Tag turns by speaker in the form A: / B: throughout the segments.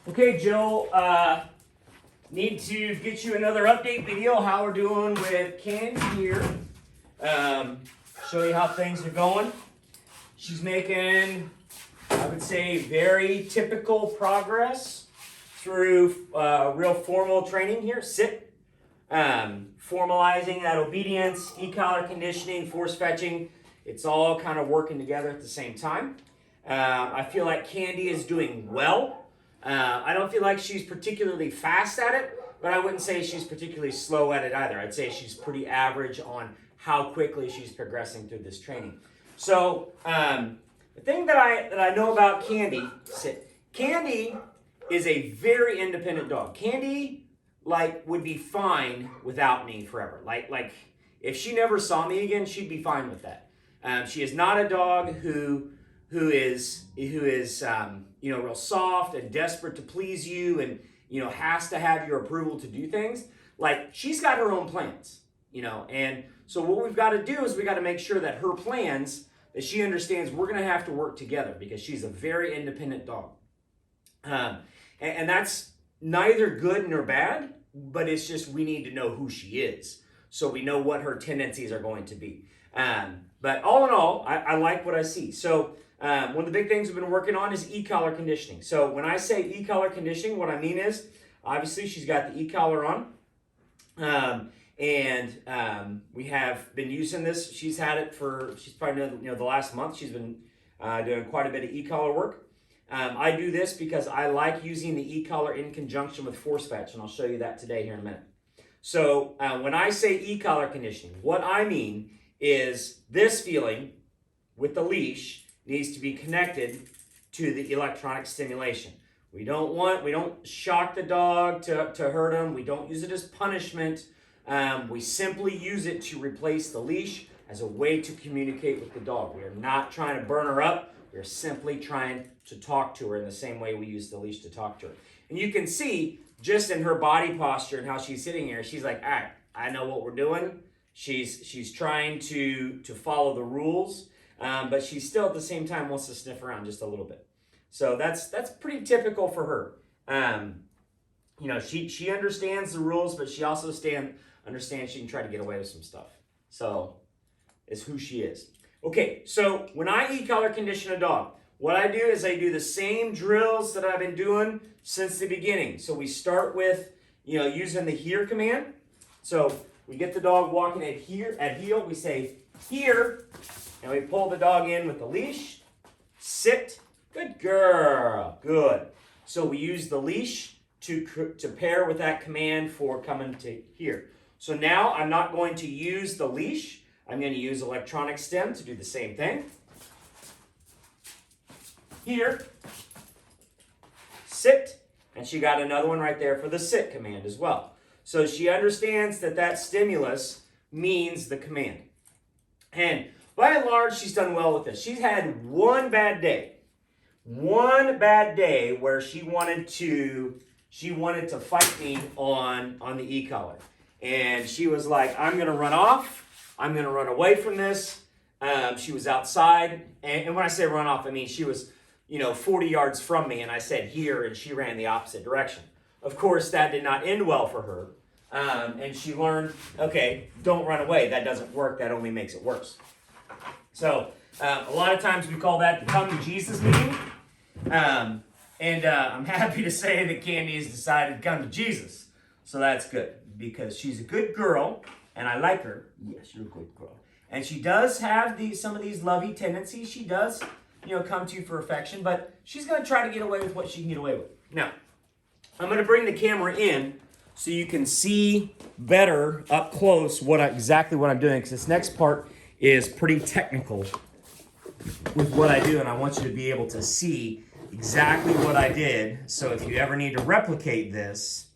A: Okay, Joe, need to get you another update video, how we're doing with Candy here. Show you how things are going. She's making, I would say, very typical progress through real formal training here. Sit, formalizing that obedience, e-collar conditioning, force fetching. It's all kind of working together at the same time. I feel like Candy is doing well. I don't feel like she's particularly fast at it, but I wouldn't say she's particularly slow at it either. I'd say she's pretty average on how quickly she's progressing through this training. So the thing that I know about Candy, Candy is a very independent dog. Candy would be fine without me forever. Like if she never saw me again, she'd be fine with that. She is not a dog who is real soft and desperate to please you and has to have your approval to do things. Like, she's got her own plans, and so what we've got to do is we got to make sure that her plans, that she understands we're going to have to work together because she's a very independent dog. And that's neither good nor bad, but it's just we need to know who she is so we know what her tendencies are going to be. But all in all, I like what I see. So one of the big things we've been working on is e-collar conditioning. So when I say e-collar conditioning, what I mean is, obviously she's got the e-collar on. We have been using this. She's had it for, she's probably, the last month. She's been doing quite a bit of e-collar work. I do this because I like using the e-collar in conjunction with force fetch, and I'll show you that today here in a minute. So when I say e-collar conditioning, what I mean is this feeling with the leash needs to be connected to the electronic stimulation. We don't shock the dog to hurt him. We don't use it as punishment. We simply use it to replace the leash as a way to communicate with the dog. We are not trying to burn her up. We're simply trying to talk to her in the same way we use the leash to talk to her. And you can see just in her body posture and how she's sitting here, she's like, all right, I know what we're doing. She's trying to follow the rules. But she still at the same time wants to sniff around just a little bit. So that's pretty typical for her. She understands the rules, but she also understands she can try to get away with some stuff. So it's who she is. Okay, so when I e-collar condition a dog, what I do is I do the same drills that I've been doing since the beginning. So we start with, using the here command. So we get the dog walking at heel. We say here. And we pull the dog in with the leash. Sit. Good girl. Good. So we use the leash to pair with that command for coming to here. So now I'm not going to use the leash. I'm going to use electronic stim to do the same thing. Here. Sit. And she got another one right there for the sit command as well. So she understands that stimulus means the command. And by and large, she's done well with this. She's had one bad day where she wanted to fight me on the e-collar. And she was like, I'm going to run off. I'm going to run away from this. She was outside. And when I say run off, I mean she was, 40 yards from me. And I said here, and she ran the opposite direction. Of course, that did not end well for her. And she learned, okay, don't run away. That doesn't work. That only makes it worse. So a lot of times we call that the come to Jesus meeting. I'm happy to say that Candy has decided to come to Jesus. So that's good because she's a good girl and I like her. Yes, you're a good girl. And she does have some of these lovey tendencies. She does, come to you for affection, but she's going to try to get away with what she can get away with. Now, I'm going to bring the camera in so you can see better up close exactly what I'm doing, because this next part is pretty technical with what I do, and I want you to be able to see exactly what I did. So if you ever need to replicate this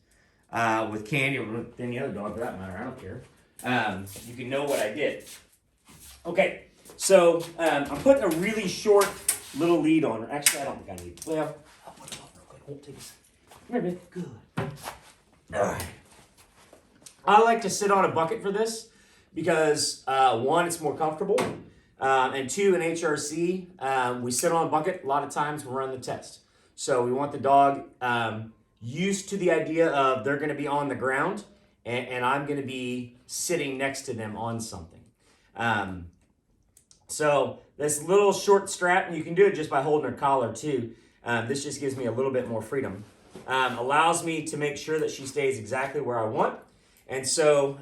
A: with Candy or with any other dog for that matter, I don't care, you can know what I did. Okay, so I'm putting a really short little lead on her. Actually, I don't think I need it. Well, I'll put it off real quick. Won't take a second. Come here, babe. Good. All right. I like to sit on a bucket for this because one, it's more comfortable, and two, in HRC, we sit on a bucket a lot of times when we're running the test. So we want the dog used to the idea of they're going to be on the ground and I'm going to be sitting next to them on something. So this little short strap, and you can do it just by holding her collar too. This just gives me a little bit more freedom. Allows me to make sure that she stays exactly where I want. And so,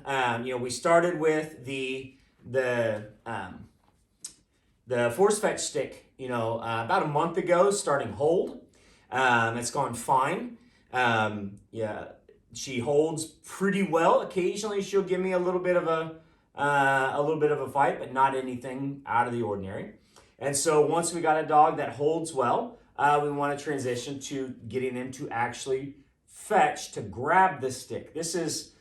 A: we started with the force fetch stick, about a month ago, starting hold. It's gone fine. She holds pretty well. Occasionally, she'll give me a little bit of a fight, but not anything out of the ordinary. And so, once we got a dog that holds well, we want to transition to getting them to actually fetch, to grab the stick. This is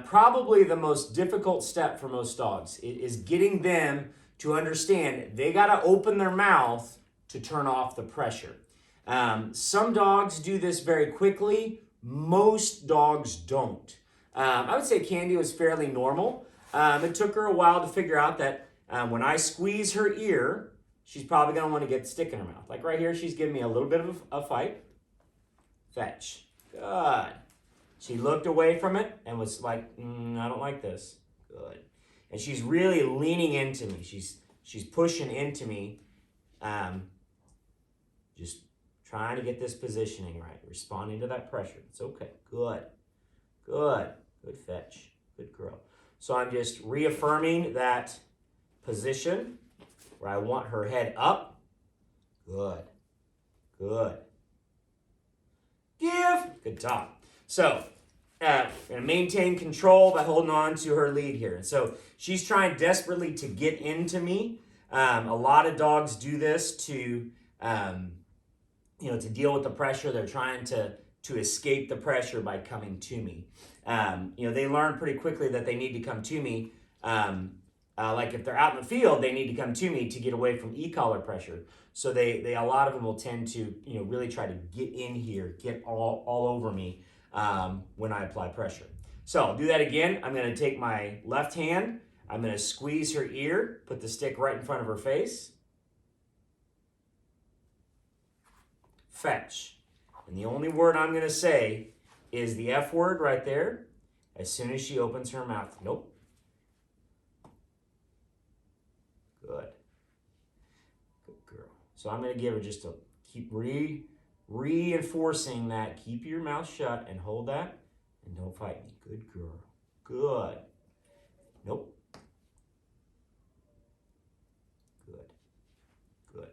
A: probably the most difficult step for most dogs, is getting them to understand they got to open their mouth to turn off the pressure. Some dogs do this very quickly. Most dogs don't. I would say Candy was fairly normal. It took her a while to figure out that when I squeeze her ear, she's probably going to want to get the stick in her mouth. Like right here, she's giving me a little bit of a fight. Fetch. Good. She looked away from it and was like, I don't like this. Good. And she's really leaning into me. She's pushing into me. Just trying to get this positioning right. Responding to that pressure. It's okay. Good. Good. Good fetch. Good girl. So I'm just reaffirming that position where I want her head up. Good. Good. Give. Good job. So, going to maintain control by holding on to her lead here. And so she's trying desperately to get into me. A lot of dogs do this to deal with the pressure. They're trying to escape the pressure by coming to me. They learn pretty quickly that they need to come to me. Like if they're out in the field, they need to come to me to get away from e-collar pressure. So they a lot of them will tend to really try to get in here, get all over me when I apply pressure. So I'll do that again. I'm going to take my left hand. I'm going to squeeze her ear, put the stick right in front of her face. Fetch. And the only word I'm going to say is the F word right there as soon as she opens her mouth. Nope. Good. Good girl. So I'm going to give her just to keep reinforcing that. Keep your mouth shut and hold that. And don't fight me. Good girl. Good. Nope. Good. Good.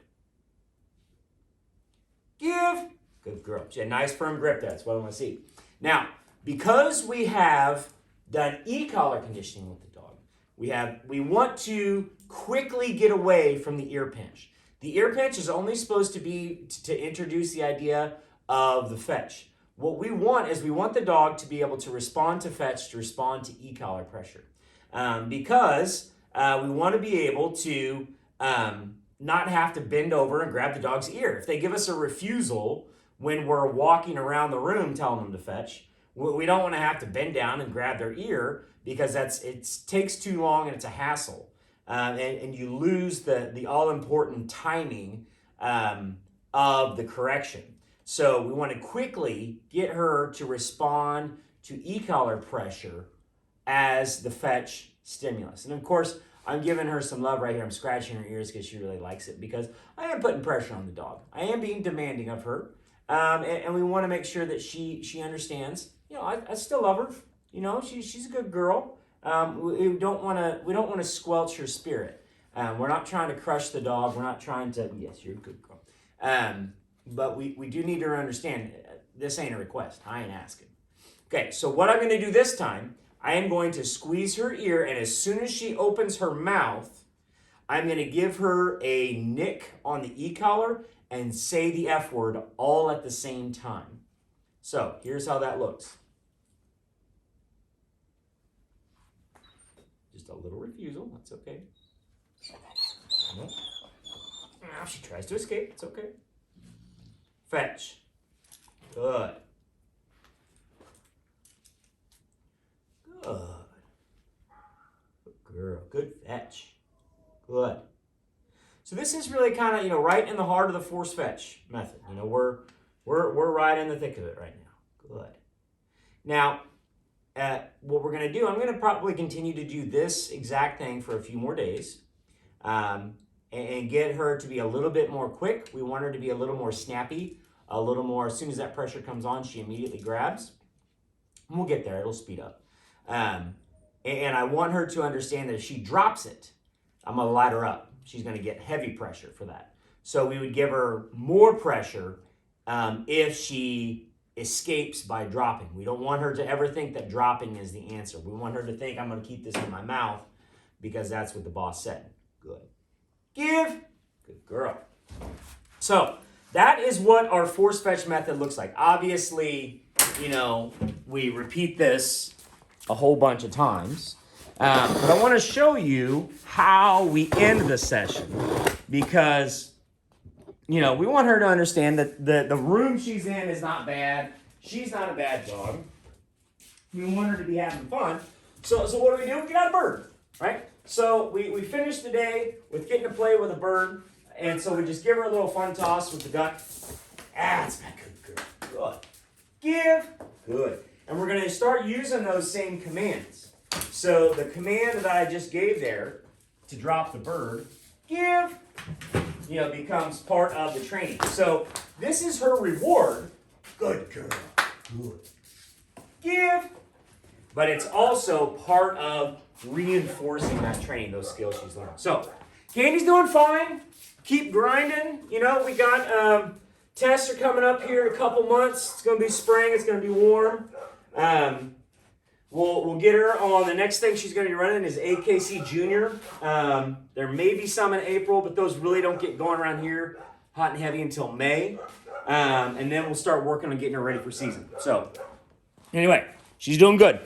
A: Give. Good girl. She had a nice firm grip there. That's what I want to see. Now, because we have done e-collar conditioning with the dog, we want to quickly get away from the ear pinch. The ear pinch is only supposed to be to introduce the idea of the fetch. What we want is we want the dog to be able to respond to fetch, to respond to e-collar pressure. Because we want to be able to not have to bend over and grab the dog's ear. If they give us a refusal when we're walking around the room telling them to fetch, we don't want to have to bend down and grab their ear because it takes too long and it's a hassle. And you lose the all-important timing of the correction. So we want to quickly get her to respond to e-collar pressure as the fetch stimulus. And of course, I'm giving her some love right here. I'm scratching her ears because she really likes it because I am putting pressure on the dog. I am being demanding of her. And we want to make sure that she understands, I still love her. She's a good girl. We don't want to squelch her spirit. We're not trying to crush the dog. We're not trying to, yes, you're a good girl. But we do need her to understand this ain't a request. I ain't asking. Okay, so what I'm going to do this time, I am going to squeeze her ear, and as soon as she opens her mouth, I'm going to give her a nick on the e-collar and say the F word all at the same time. So here's how that looks. Just a little refusal. That's okay. Nope. Now she tries to escape. It's okay. Fetch. Good. Good. Good girl. Good fetch. Good. So this is really kind of, right in the heart of the force fetch method. We're We're right in the thick of it right now. Good. Now, what we're going to do, I'm going to probably continue to do this exact thing for a few more days and get her to be a little bit more quick. We want her to be a little more snappy, a little more, as soon as that pressure comes on, she immediately grabs. And we'll get there. It'll speed up. And I want her to understand that if she drops it, I'm going to light her up. She's going to get heavy pressure for that. So we would give her more pressure if she escapes by dropping. We don't want her to ever think that dropping is the answer. We want her to think, I'm going to keep this in my mouth because that's what the boss said. Good. Give. Good girl. So that is what our force fetch method looks like. Obviously, we repeat this a whole bunch of times. But I want to show you how we end the session because, we want her to understand that the room she's in is not bad. She's not a bad dog. We want her to be having fun. So what do? We got a bird, right? So we finished the day with getting to play with a bird. And so we just give her a little fun toss with the duck. That's my good girl. Good. Give. Good. And we're going to start using those same commands. So the command that I just gave there to drop the bird, give, becomes part of the training. So this is her reward. Good girl. Good. Give. But it's also part of reinforcing that training, those skills she's learned. So Candy's doing fine. Keep grinding. We got tests are coming up here in a couple months. It's going to be spring. It's going to be warm. We'll get her on the next thing she's going to be running is AKC Junior. There may be some in April, but those really don't get going around here hot and heavy until May. And then we'll start working on getting her ready for season. So anyway, she's doing good.